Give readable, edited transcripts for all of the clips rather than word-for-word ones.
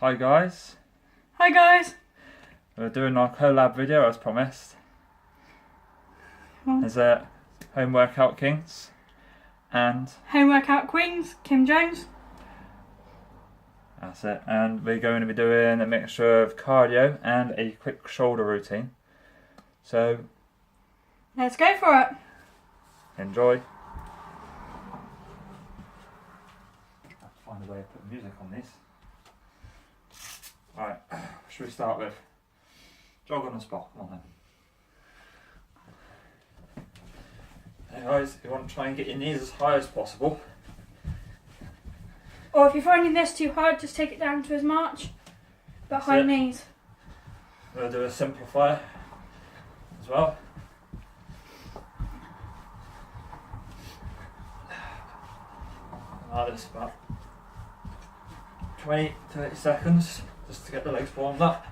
Hi guys. Hi guys. We're doing our collab video as promised. There's a home workout kings and Home workout queens, Kim Jones. that's it. And we're going to be doing a mixture of cardio and a quick shoulder routine. So Let's go for it. enjoy. I have to find a way of putting music on these. Right, should we start with jog on the spot? Come on then. Hey guys, you want to try and get your knees as high as possible. Or if you're finding this too hard, just take it down to his march. But That's high it. knees. We'll do a simplifier as well. Like this, about 20-30 seconds just to get the legs warmed up.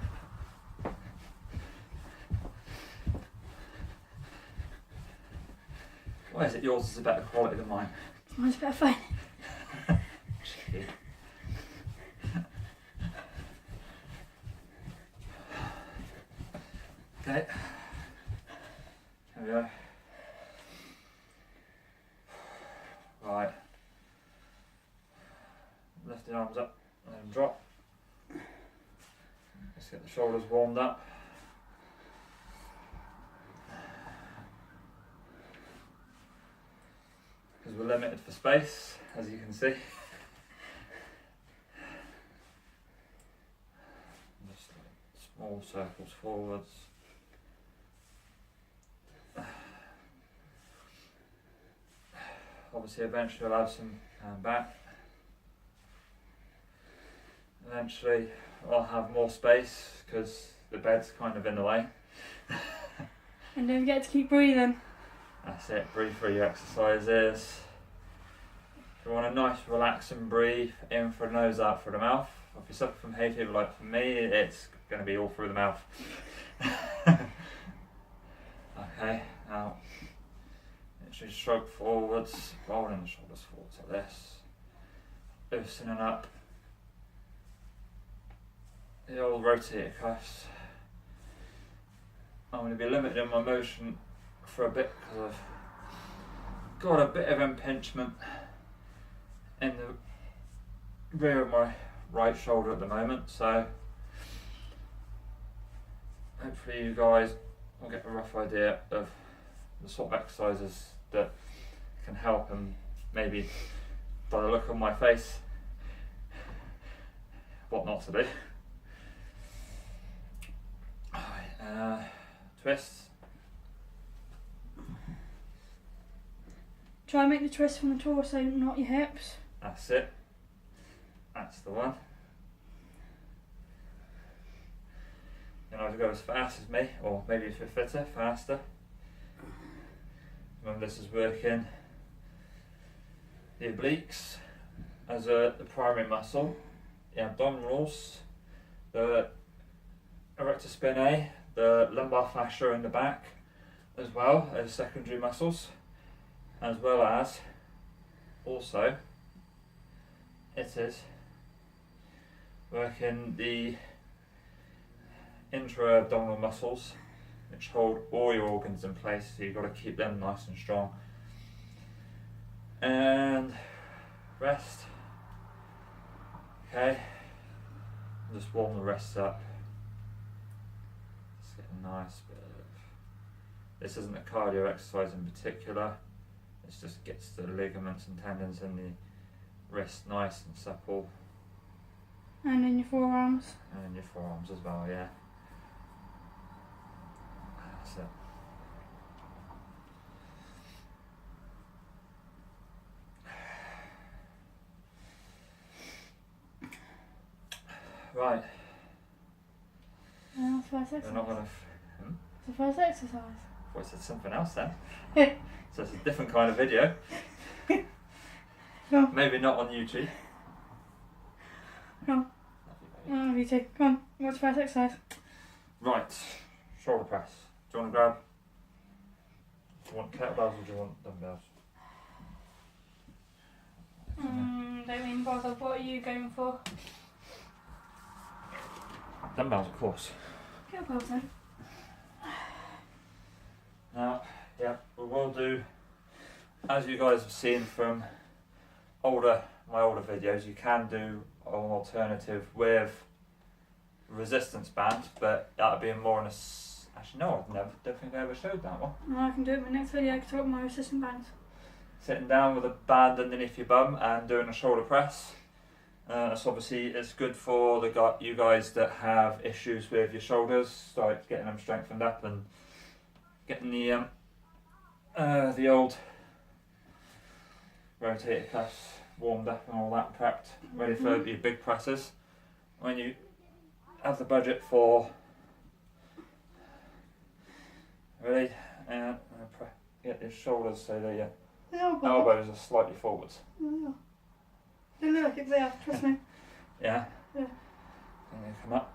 Why is it yours is a better quality than mine? Mine's better fun. Okay, here we go. Right, lift the arms up and then drop. Let's get the shoulders warmed up. Because we're limited for space, as you can see. Just small circles forwards. Obviously eventually I'll have some back. Eventually I'll have more space because the bed's kind of in the way. And don't forget to keep breathing. That's it, breathe through your exercises. If you want a nice relax and breathe, in for the nose, out through the mouth. If you suffer from hay fever like for me, it's going to be all through the mouth. Okay, now literally stroke forwards, rolling the shoulders forwards like this. Loosening up the old rotator cuffs. I'm going to be limiting my motion for a bit because I've got a bit of impingement in the rear of my right shoulder at the moment, so hopefully you guys will get a rough idea of the sort of exercises that can help, and maybe by the look on my face what not to do. Twists. Try and make the twist from the torso, not your hips. That's it. That's the one. You can either go as fast as me, or maybe if you're fitter, faster. Remember, this is working the obliques as the primary muscle, the abdominals, the erector spinae, the lumbar fascia in the back, as well as secondary muscles, as well as also it is working the intra-abdominal muscles which hold all your organs in place, so you've got to keep them nice and strong. And rest. Okay, just warm the wrists up. Just get a nice bit of, this isn't a cardio exercise in particular, it just gets the ligaments and tendons in the wrist nice and supple. And in your forearms. And in your forearms as well, yeah. That's it. Right. And that's the first We're exercise. not going to. It's the first exercise. I thought it said something else then. So it's a different kind of video. No. Maybe not on YouTube. No. Oh, you too. Come on, what's the first exercise? Right. Shoulder press. Do you want to grab? Do you want kettlebells or do you want dumbbells? Don't mean bother. What are you going for? dumbbells, of course. Kettlebells then. Now, yeah, we will do, as you guys have seen from my older videos, you can do an alternative with resistance band, but that would be more on a. Actually, no, don't think I ever showed that one. No, I can do it in my next video. I can talk about my resistance bands. Sitting down with a band underneath your bum and doing a shoulder press. That's obviously it's good for you guys that have issues with your shoulders, like getting them strengthened up and getting the old rotator cuffs warmed up and all that prepped, ready for your big presses. When you have the budget for ready and get your shoulders so that your elbows are slightly forwards. They look like it, they are, trust me. Yeah? Yeah. And they come up.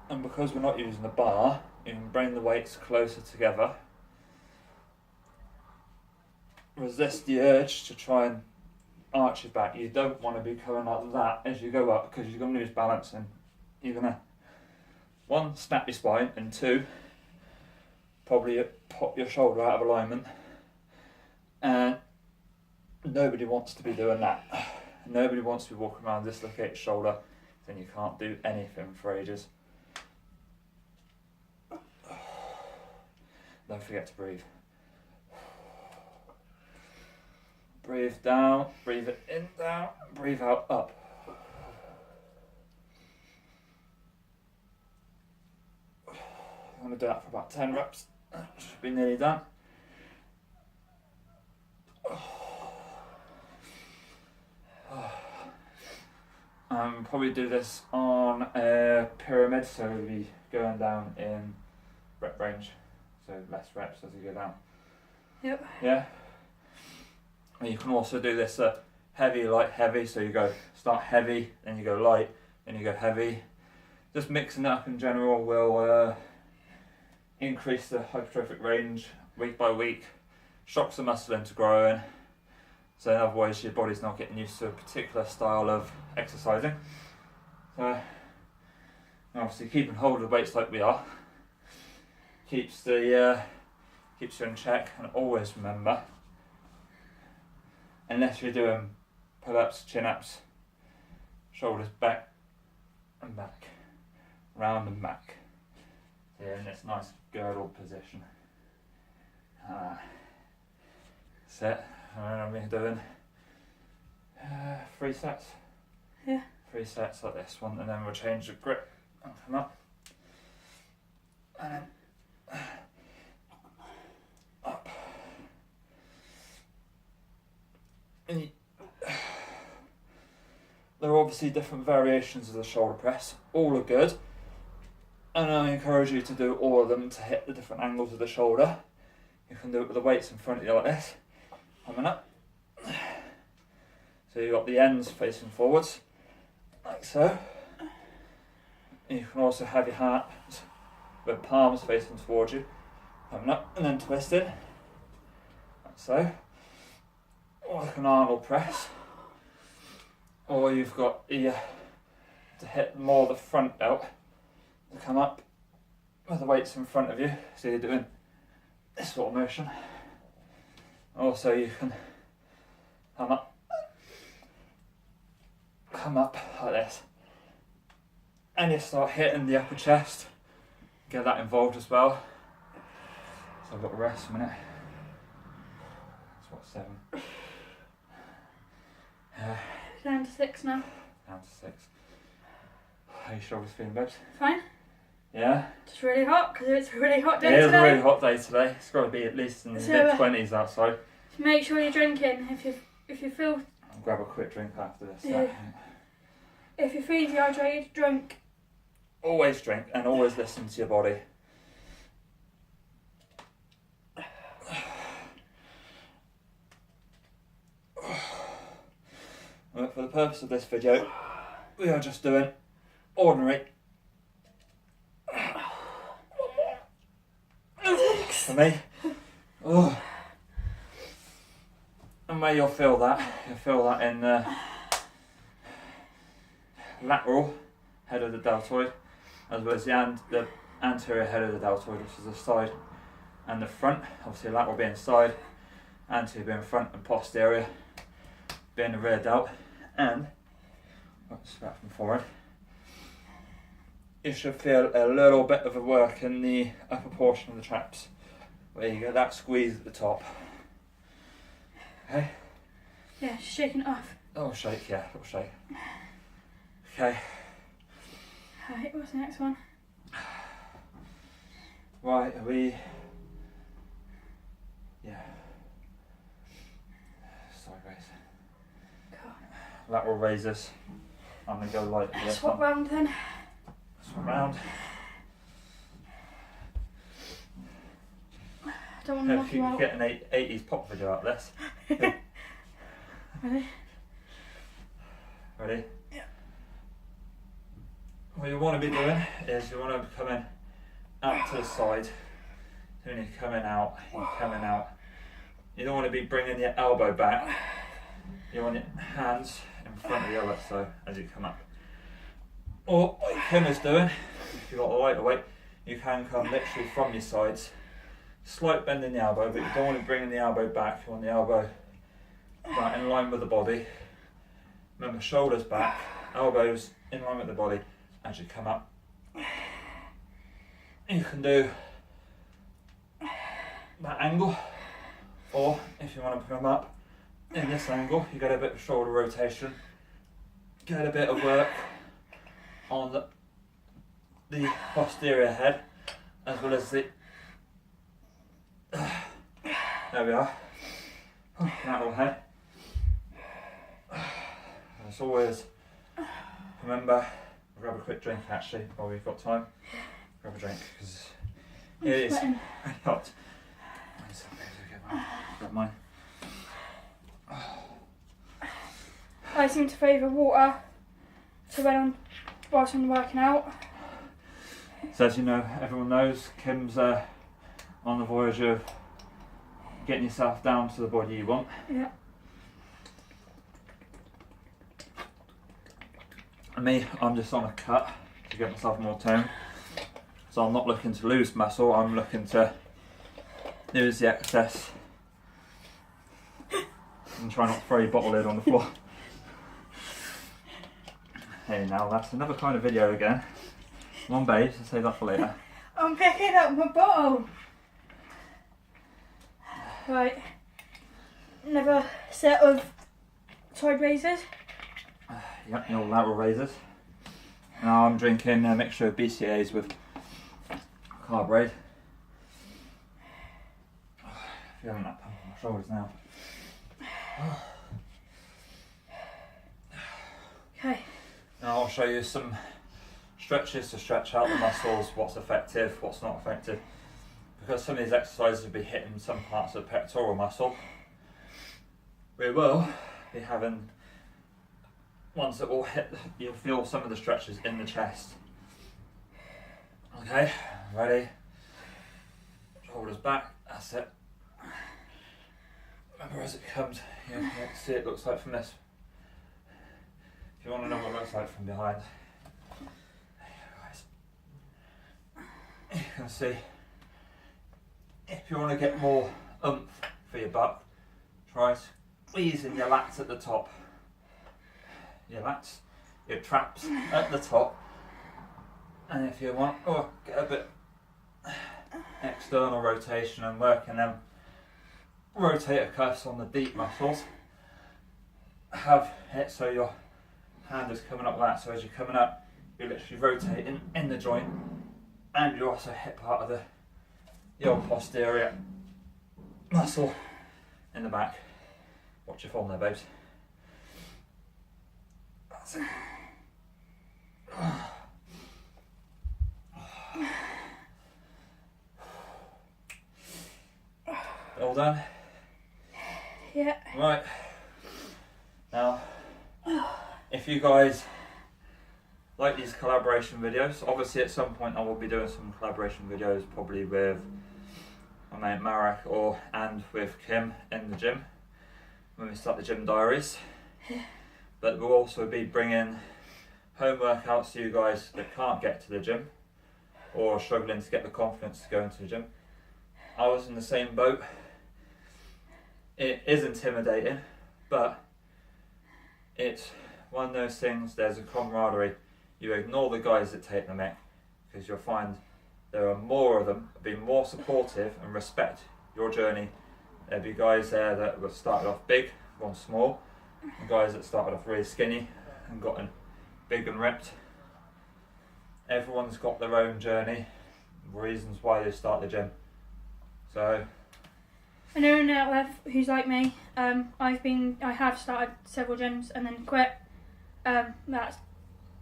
And because we're not using the bar, you can bring the weights closer together. Resist the urge to try and arch your back. You don't want to be coming like that as you go up because you're going to lose balance and you're going to, one, snap your spine, and two, probably pop your shoulder out of alignment. And nobody wants to be doing that. Nobody wants to be walking around dislocated shoulder, then you can't do anything for ages. Don't forget to breathe. Breathe down, breathe it in, down, breathe out, up. I'm going to do that for about 10 reps. Should be nearly done. Probably do this on a pyramid, so we'll be going down in rep range, so less reps as you go down. Yep. Yeah. And you can also do this heavy, light, heavy. So you start heavy, then you go light, then you go heavy. Just mixing it up in general will increase the hypertrophic range week by week, shocks the muscle into growing. So in other words, your body's not getting used to a particular style of exercising. So obviously keeping hold of the weights like we are keeps you in check. And always remember, unless you're doing pull-ups, chin-ups, shoulders back and back, round and back. So you're in this nice girdle position. That's it. And I'm going to be doing 3 sets. Yeah. 3 sets like this one, and then we'll change the grip and come up. And then up. And there are obviously different variations of the shoulder press. All are good. And I encourage you to do all of them to hit the different angles of the shoulder. You can do it with the weights in front of you like this. Coming up. So you've got the ends facing forwards, like so. And you can also have your hands with palms facing towards you, coming up and then twisting, like so. Or like an Arnold press. Or you've got to hit more the front belt to come up with the weights in front of you. So you're doing this sort of motion. Also you can come up like this, and you start hitting the upper chest, get that involved as well. So I've got to rest a minute. That's what, 7? Down to 6 now. Down to 6. How are your shoulders feeling, babes? Fine. Yeah? Just really hot, because it's a really hot day It today. is a really hot day today. It's got to be at least in the mid-20s outside. Make sure you're drinking. If you feel... I'll grab a quick drink after this. Yeah. If you feel dehydrated, drink. Always drink and always listen to your body. But for the purpose of this video, we are just doing ordinary. For me. Oh. And where you'll feel that in the lateral head of the deltoid, as well as the anterior head of the deltoid, which is the side and the front. Obviously lateral being side, anterior being front, and posterior being the rear delt. And back from forward, you should feel a little bit of a work in the upper portion of the traps where you get that squeeze at the top. Okay? Yeah, just shaking it off. Oh, shake, yeah, little shake. Okay. Alright, what's the next one? Right, are we... Yeah. Sideways. Cool. Lateral raises. I'm going to go light with this Swap one. round then. Swap round. I don't want to knock If you you out. can get an 80s pop video out of this. Ready? Ready? Yeah. What you want to be doing is you want to be coming out to the side. So when you're coming out, you don't want to be bringing your elbow back. You want your hands in front of the elbow, so as you come up. Or what Kim is doing, if you've got a lighter weight, you can come literally from your sides. Slight bend in the elbow, but you don't want to bring the elbow back. You want the elbow right in line with the body. Remember, shoulders back, elbows in line with the body as you come up. You can do that angle, or if you want to come up in this angle, you get a bit of shoulder rotation, get a bit of work on the posterior head, as well as the, there we are, lateral head. As always, remember, grab a quick drink actually while we've got time. Grab a drink because it is very hot. Grab mine. I seem to favour water to whilst I'm working out. So as you know, everyone knows, Kim's on the voyage of getting yourself down to the body you want. Yeah. And me, I'm just on a cut to get myself more tone. So I'm not looking to lose muscle, I'm looking to lose the excess and try not to throw your bottle lid on the floor. Hey now, that's another kind of video again. Come on babes, I'll save that for later. I'm picking up my bottle. Right. Another set of side raises. Yep, your lateral raises. Now I'm drinking a mixture of BCAAs with carb. Feeling that pump on my shoulders now. Okay. Now I'll show you some stretches to stretch out the muscles, what's effective, what's not effective. Because some of these exercises will be hitting some parts of the pectoral muscle, we will be having ones that will hit, you'll feel some of the stretches in the chest. Okay, ready? Shoulders back, that's it. Remember as it comes, you can see it looks like from this. If you want to know what it looks like from behind, there you go guys. You can see, if you want to get more oomph for your butt, try squeezing your lats at the top. Your lats, your traps at the top, and if you want, get a bit external rotation and working them rotator cuffs on the deep muscles. Have it so your hand is coming up like that, so as you're coming up, you're literally rotating in the joint, and you also hit part of the old posterior muscle in the back. Watch your form there, babes. That's it. All done? Yeah. Right. Now, if you guys like these collaboration videos, obviously at some point I will be doing some collaboration videos, probably with my mate Marek and with Kim in the gym when we start the gym diaries. But we'll also be bringing home workouts for you guys that can't get to the gym or are struggling to get the confidence to go into the gym. I was in the same boat. It is intimidating, but it's one of those things, there's a camaraderie. You ignore the guys that take the mick, because you'll find there are more of them, be more supportive and respect your journey. There'll be guys there that were started off big, gone small, and guys that started off really skinny and gotten big and ripped. Everyone's got their own journey, reasons why they start the gym. So I know anyone who's like me. I have started several gyms and then quit. That's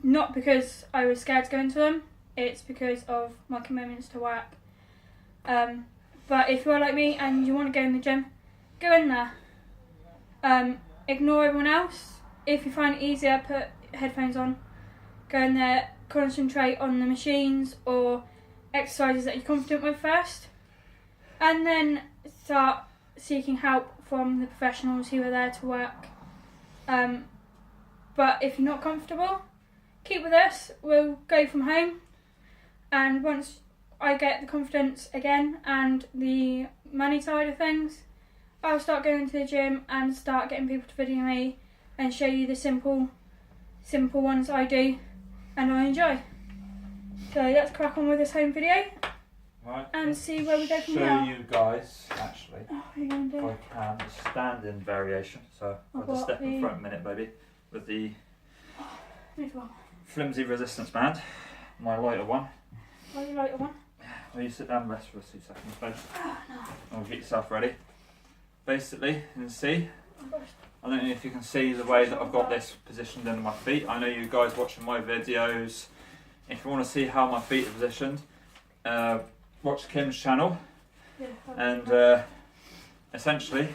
not because I was scared to go into them. It's because of my commitments to work. But if you're like me and you want to go in the gym, go in there. Ignore everyone else. If you find it easier, put headphones on. Go in there, concentrate on the machines or exercises that you're confident with first. And then start seeking help from the professionals who are there to work. But if you're not comfortable, keep with us. We'll go from home. And once I get the confidence again and the money side of things, I'll start going to the gym and start getting people to video me and show you the simple ones I do and I enjoy. So let's crack on with this home video. right, And see where we go from show there. you guys actually, Oh, what are you going to if do? I can, the standing variation. So I'll I've just got step in the- front a minute, baby, with the Move on. flimsy resistance band, my lighter one. Why do you like the one? Will you sit down and rest for a few seconds, babe? Oh, no. Or get yourself ready. Basically, you can see, I've got I don't know if you can see the way that I've got this positioned under my feet. I know you guys watching my videos, if you want to see how my feet are positioned, watch Kim's channel. yeah, And essentially,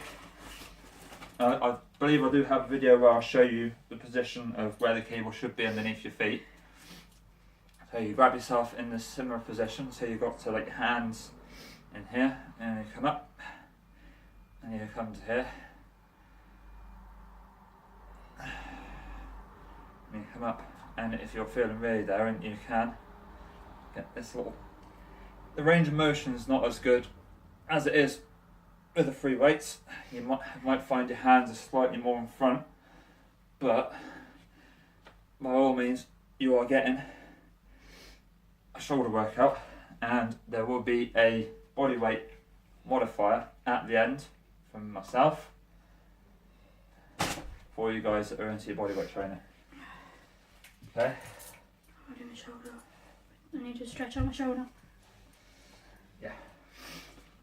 I believe I do have a video where I'll show you the position of where the cable should be underneath your feet. So you grab yourself in this similar position, so you've got to like your hands in here, and you come up, and you come to here, and you come up, and if you're feeling really there, and you can get this little, the range of motion is not as good as it is with the free weights. You might find your hands are slightly more in front, but by all means you are getting a shoulder workout, and there will be a body weight modifier at the end from myself for you guys that are into your body weight training. Okay? I'm doing my shoulder. I need to stretch out my shoulder.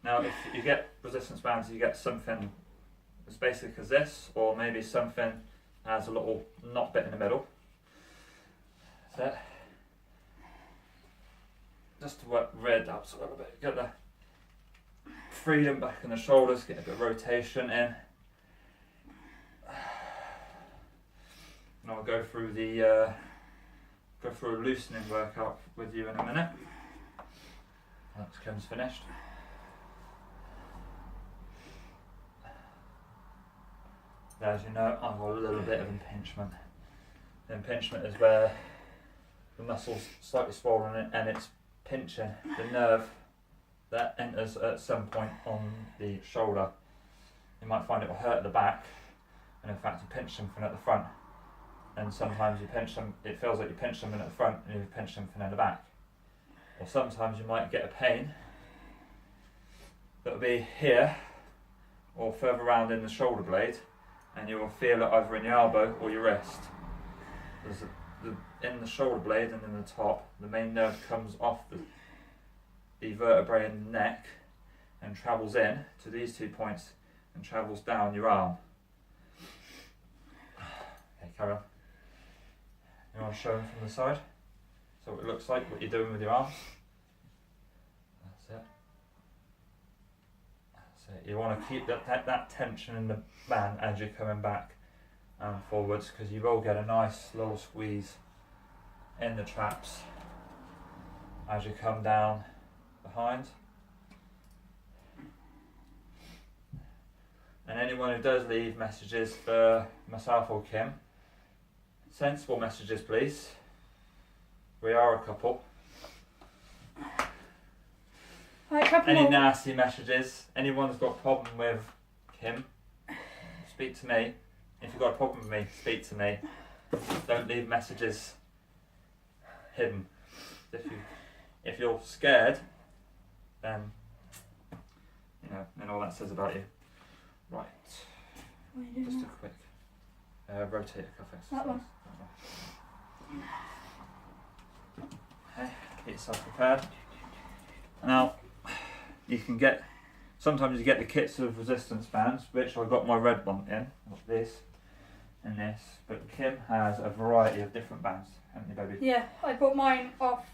Now, if you get resistance bands, you get something as basic as this, or maybe something that has a little knot bit in the middle. That's it. Just to work red abs a little bit, get the freedom back in the shoulders, get a bit of rotation in. And I'll go through the a loosening workout with you in a minute. Once Kim's finished. As you know, I've got a little bit of impingement. The impingement is where the muscle's slightly swollen and it's pinching the nerve that enters at some point on the shoulder. You might find it will hurt at the back, and in fact you pinch something at the front. And sometimes you pinch them, it feels like you pinch something at the front and you pinch something at the back. Or sometimes you might get a pain that'll be here or further around in the shoulder blade, and you will feel it either in your elbow or your wrist. There's in the shoulder blade and in the top, the main nerve comes off the vertebrae in the neck and travels in to these 2 points and travels down your arm. Okay, carry on. You want to show them from the side? So what it looks like, what you're doing with your arms. That's it. That's it. You want to keep that tension in the band as you're coming back and forwards, because you will get a nice little squeeze in the traps as you come down behind. And anyone who does leave messages for myself or Kim, sensible messages please, We are a couple. Right, a couple Any more. nasty messages? Anyone's got a problem with Kim? Speak to me. If you've got a problem with me, speak to me. Don't leave messages hidden. If you're scared, then you know, and all that says about you. Right. What are you doing Just a now? quick rotator cuff exercise. That one. Okay, get yourself prepared. Now, you can get, sometimes you get the kits of resistance bands, which I've got my red one in, like this and this, but Kim has a variety of different bands, haven't you, baby? Yeah, I bought mine off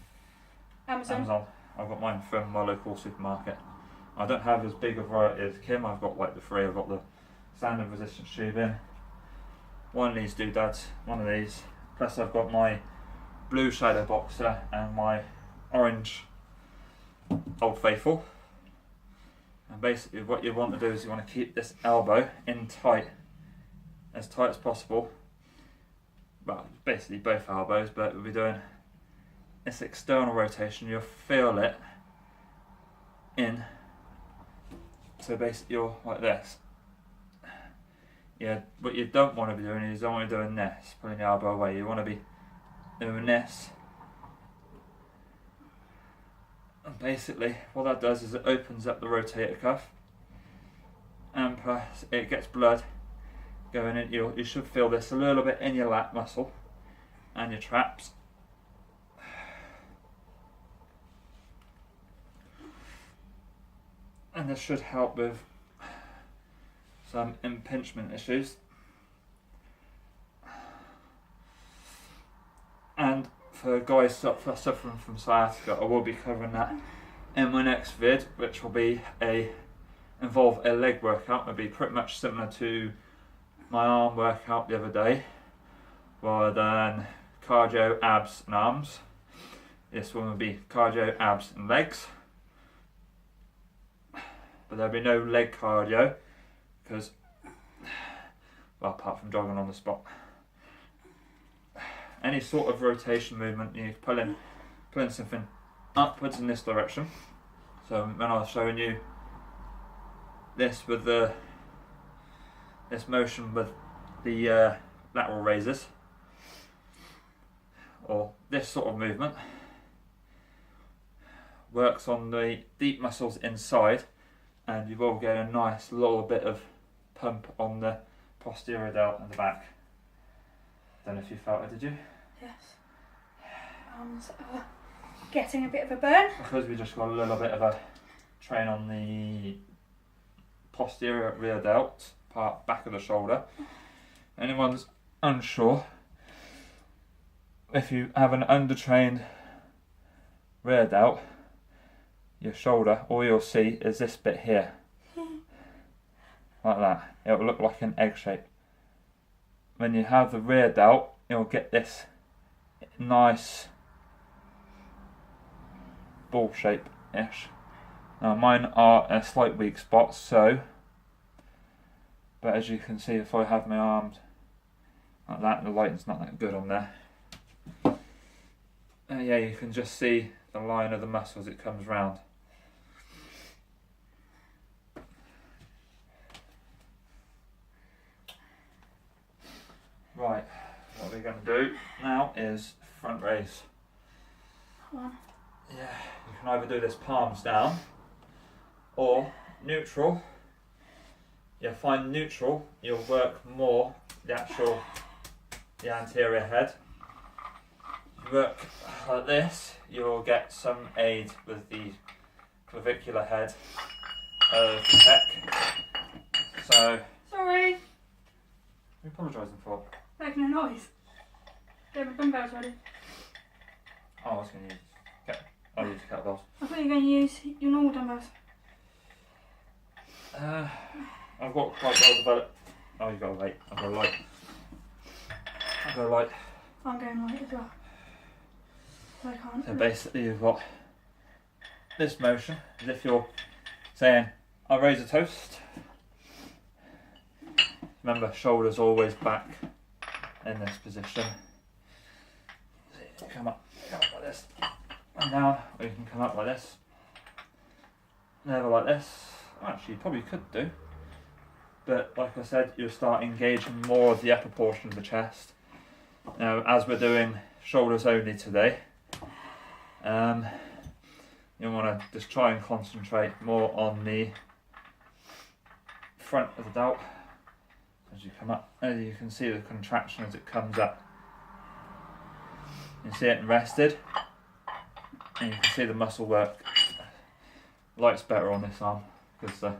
Amazon. I've got mine from my local supermarket. I don't have as big a variety as Kim. I've got like the three. I've got the standard resistance tubing, one of these doodads, one of these, plus I've got my blue shadow boxer and my orange Old Faithful. And basically what you want to do is you want to keep this elbow in tight as possible. Well, basically both elbows, but we'll be doing this external rotation. You'll feel it in. So basically you're like this. Yeah, what you don't want to be doing is you don't want to be doing this, pulling the elbow away. You want to be doing this. And basically what that does is it opens up the rotator cuff, and plus it gets blood going in. You should feel this a little bit in your lat muscle and your traps. And this should help with some impingement issues. And for guys suffering from sciatica, I will be covering that in my next vid, which will be involve a leg workout. It'll be pretty much similar to my arm workout the other day, rather than cardio, abs and arms. This one will be cardio, abs and legs. But there'll be no leg cardio because, well, apart from jogging on the spot. Any sort of rotation movement, you pulling something upwards in this direction. So when I was showing you this with this motion with the lateral raises, or this sort of movement, works on the deep muscles inside, and you will get a nice little bit of pump on the posterior delt and the back. Don't know if you felt it, did you? Yes. Arms are getting a bit of a burn. Because we just got a little bit of a train on the posterior rear delt, part back of the shoulder. Anyone's unsure, if you have an undertrained rear delt, your shoulder, all you'll see is this bit here. Like that. It will look like an egg shape. When you have the rear delt, you'll get this nice ball shape-ish. Now mine are a slight weak spot, so, but as you can see, if I have my arms like that, the lighting's not that good on there. Yeah, you can just see the line of the muscle as it comes round. Right, what we're going to do now is front raise. One. Yeah, you can either do this palms down or neutral. You'll find neutral, you'll work more the anterior head. If you work like this, you'll get some aid with the clavicular head of the pec. So, Sorry. what are you apologising for? Making a noise. Get my dumbbells ready. Oh, I was going to use I'll use kettlebells. I thought you were going to use your normal dumbbells. I've got quite well developed. Oh, you've got to wait. I've got a light. I've got a light. I'm going light as well. So I can't. So basically you've got this motion as if you're saying, I'll raise a toast. Remember, shoulders always back in this position. Come up, this and down, or you can come up like this, never like this. Actually, you probably could do, but like I said, you'll start engaging more of the upper portion of the chest. Now, as we're doing shoulders only today, you want to just try and concentrate more on the front of the delt as you come up. As you can see the contraction as it comes up. You can see it rested, and you can see the muscle work. Light's better on this arm because the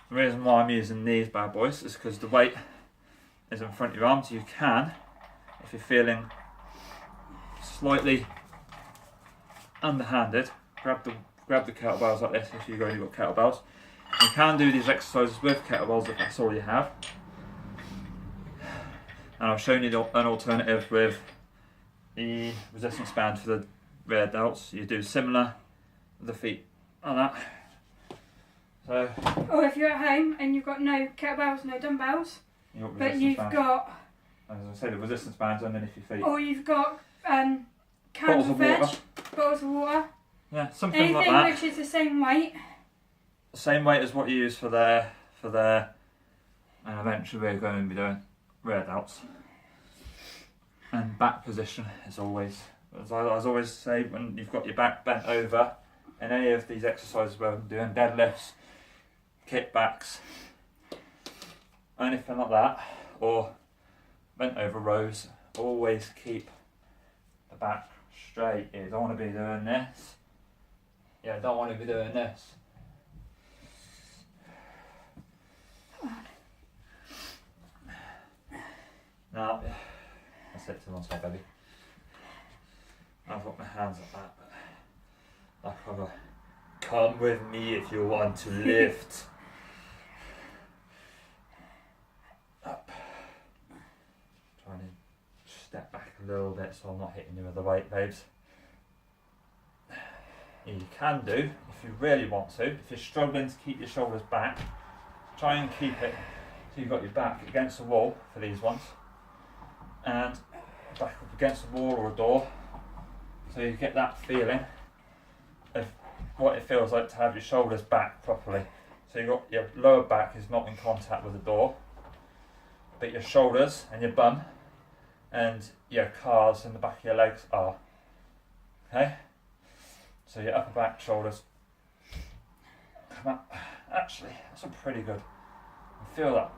reason why I'm using these bad boys is because the weight is in front of your arms. You can, if you're feeling slightly underhanded, grab the kettlebells like this if you've already got kettlebells. You can do these exercises with kettlebells if that's all you have. And I've shown you an alternative with the resistance band for the rear delts. You do similar with the feet like that. So, or if you're at home and you've got no kettlebells, no dumbbells, but you've got, as I say, the resistance bands underneath your feet. Or you've got cans of veg, bottles of water. Yeah, something anything like that. Anything which is the same weight. The same weight as what you use for their, and eventually we're going to be doing rear delts. And back position is always, as I always say, when you've got your back bent over, in any of these exercises where we're doing deadlifts, kickbacks, anything like that, or bent over rows, always keep the back straight. You don't want to be doing this. Yeah, don't want to be doing this. Now, I'll sit to one side, baby. I've got my hands like that. Like I've got, come with me if you want to lift. Up. Trying to step back a little bit so I'm not hitting you with the weight, babes. You can do, if you really want to, if you're struggling to keep your shoulders back, try and keep it so you've got your back against the wall for these ones, and back up against the wall or a door, so you get that feeling of what it feels like to have your shoulders back properly. So you've got your lower back is not in contact with the door, but your shoulders and your bum and your calves and the back of your legs are. Okay? So your upper back, shoulders come up. Actually, that's a pretty good. I feel that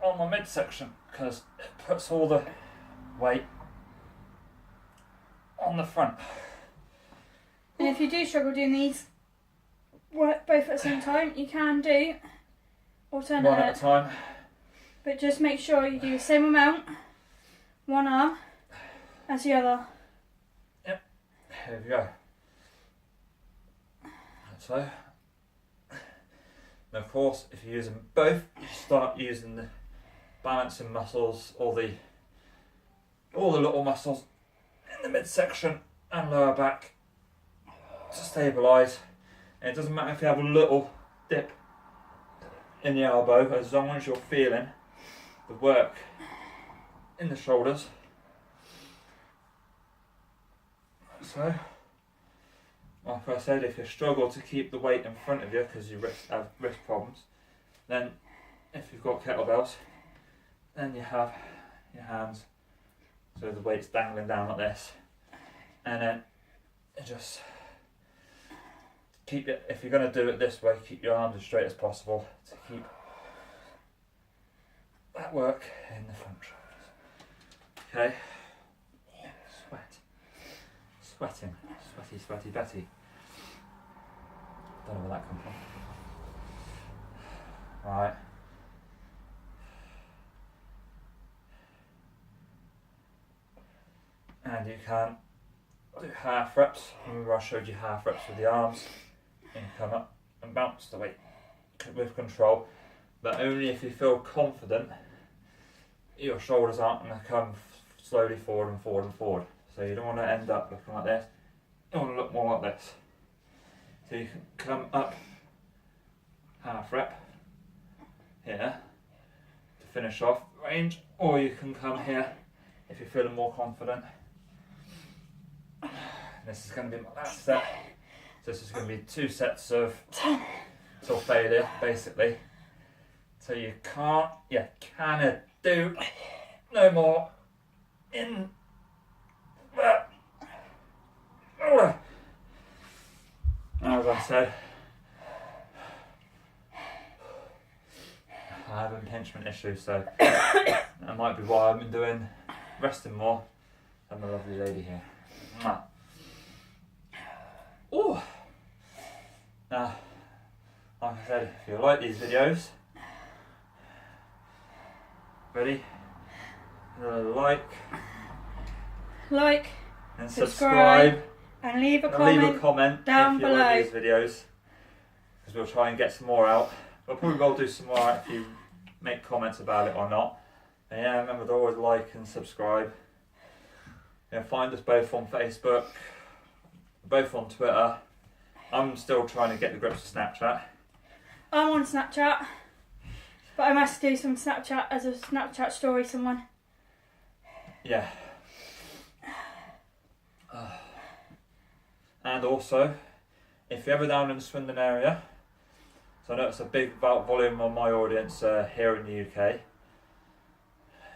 on my midsection because it puts all the weight on the front. And if you do struggle doing these both at the same time, you can do alternate. One at a time. But just make sure you do the same amount, one arm, as the other. Yep. Here we go. So, and of course, if you're using both, you start using the balancing muscles, all the little muscles in the midsection and lower back to stabilise. And it doesn't matter if you have a little dip in the elbow, as long as you're feeling the work in the shoulders. So, like I said, if you struggle to keep the weight in front of you because you have wrist problems, then if you've got kettlebells, then you have your hands so the weight's dangling down like this, and then you just keep it. If you're going to do it this way, keep your arms as straight as possible to keep that work in the front shoulders. Okay. Sweating. Sweaty Betty. Don't know where that come from. Right. And you can do half reps. Remember I showed you half reps with the arms. And come up and bounce the weight with control. But only if you feel confident your shoulders aren't going to come slowly forward and forward and forward. So you don't want to end up looking like this. You want to look more like this. So you can come up half rep here to finish off range, or you can come here if you're feeling more confident. This is going to be my last set. So this is going to be 2 sets of till failure, basically. So you can't, do no more in that. As I said, I have an impingement issue, so that might be why I've been resting more than my lovely lady here. Oh, now, like I said, if you like these videos, ready? Like and subscribe and leave a comment down if you below. like these videos, because we'll try and get some more out. We'll probably will do some more out if you make comments about it or not. And yeah, remember to always like and subscribe. Find us both on Facebook, both on Twitter. I'm still trying to get the grips of Snapchat. I'm on Snapchat, but I must do some Snapchat as a Snapchat story, someone. Yeah. And also, if you're ever down in the Swindon area, so I know it's a big volume on my audience here in the UK.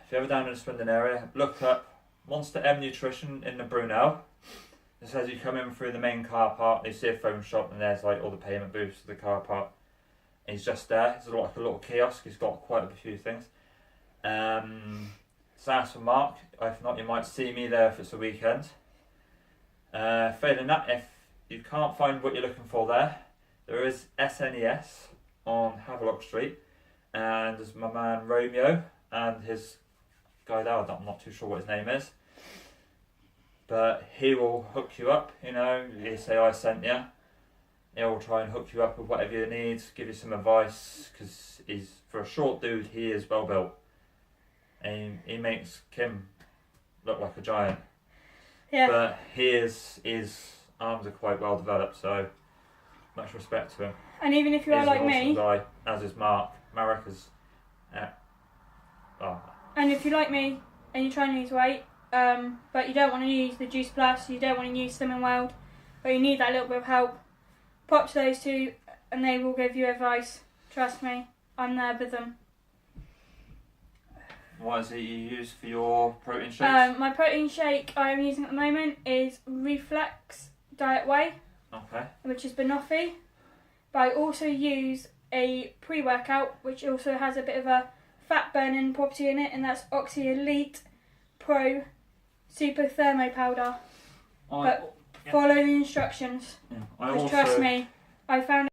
If you're ever down in the Swindon area, look up Monster M Nutrition in the Brunel. It says you come in through the main car park, you see a phone shop, and there's like all the payment booths of the car park. He's just there. It's like a little kiosk. He's got quite a few things. So ask for Mark. If not, you might see me there if it's a weekend. Failing that, if you can't find what you're looking for there is SNES on Havelock Street, and there's my man Romeo and his guy there. I'm not too sure what his name is, but he will hook you up. You say I sent you. He'll try and hook you up with whatever you need, give you some advice, because for a short dude, he is well built. And he makes Kim look like a giant. Yeah. But his arms are quite well developed, so much respect to him. And even if you are like me, guy, as is Mark. Marek is. And if you're like me and you're trying to lose weight, but you don't want to use the Juice Plus, you don't want to use Slimming World, but you need that little bit of help, pop to those two and they will give you advice. Trust me, I'm there with them. What is it you use for your protein shakes? My protein shake I'm using at the moment is Reflex Diet Whey, which is banoffee. But I also use a pre-workout which also has a bit of a fat burning property in it, and that's Oxy Elite Pro Super Thermo Powder. But follow the instructions. Yeah. Trust me, I found